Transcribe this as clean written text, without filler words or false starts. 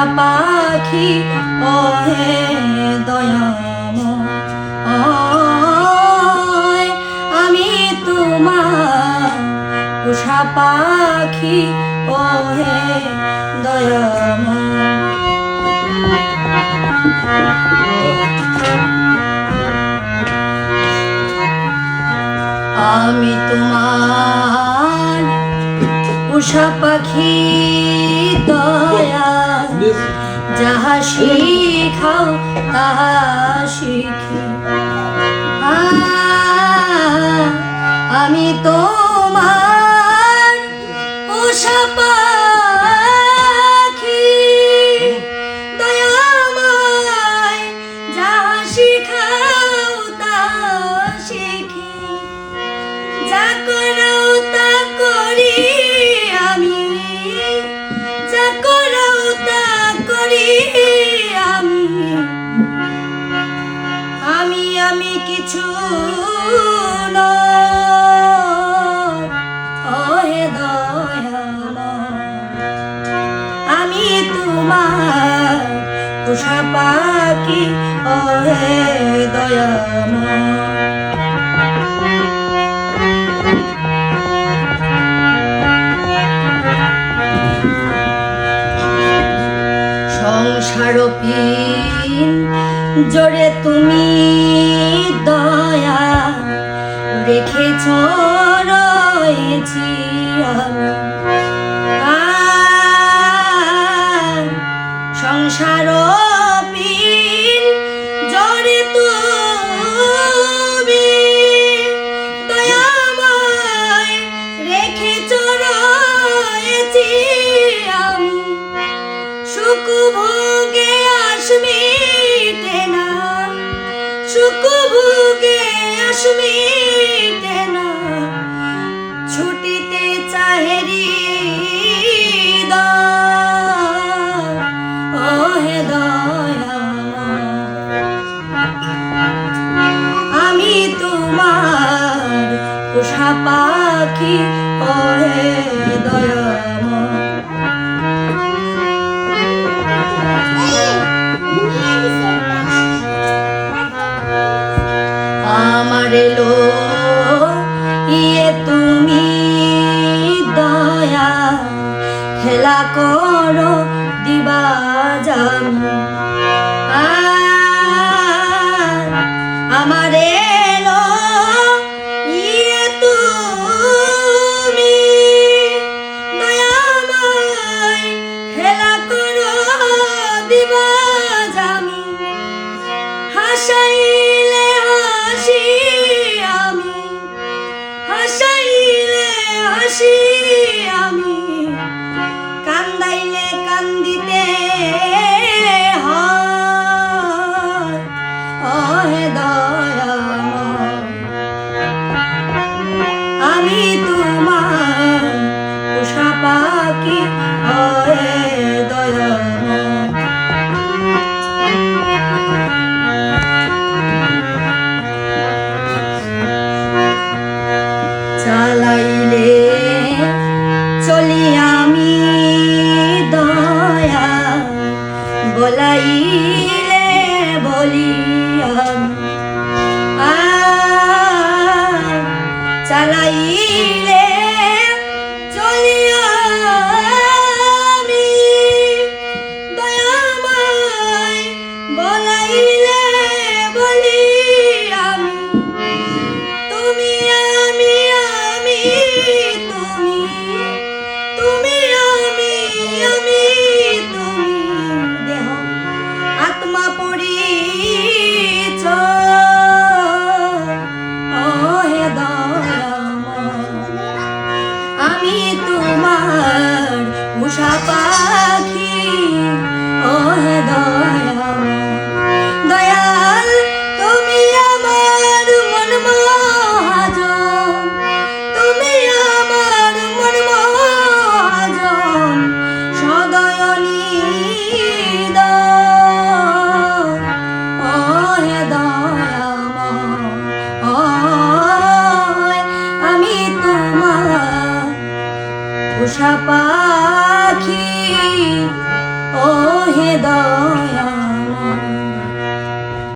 উষা পাখি ওহে দয়াময় আমি তোমার উষা পাখি ওহে দয়াময় আমি তোমার উষা পাখি দয়াল যাহা শিখাও তাহা শিখি আমি তোমার উষা পাখি দয়াময় যাহা শিখাও তাহা শিখি যা করাও তা করি আমি যা করাও তা করি আমি কিছু ওহে দয়াময় আমি তোমার উষা পাখি ওহে দয়াময় সংসারপিন জোরে তুমি দয়া রেখেছ রয়েছি আমি সংসারপিন জোরে তুমি দয়াময় রেখেছ রয়েছি আমি সুখ ভোগে আসমিটে না সুখ ভোগে আসমিটে না ছুটিতে চাহেরি ওহে দয়াময় আমি তোমার উষা পাখি ওহে দয়াময় আমার এলো ইয়ে তুমি দয়া খেলা করো দিবা জামি আমার এলো ইয়ে তুমি দয়াময় খেলা করো দিবা জামি হাসাইলে হাসি আমি হাসাইলে হাসি আমি কান্দাইলে কান্দিতে হয় ওহে দয়াময় আমি তোমার উষা পাখি ওহে দয়াময় চালাইলে চলি আমি দয়া বলাইলে বলি চালাইলে চলি আমি দয়াময় বলাইলে বলি আমি তুমি আমি তুমি তুমি আমি তুমি দেহ আত্মা পরিচয় ওহে দয়াময় আমি তোমার উষা পাখি ওহে দয়াময় দয়াল তুমি আমার মন মহাজন তুমি আমার মন মহাজন সদয় নিদয় ওহে দয়াময় আমি তোমার উষা পাখি ও হে দয়া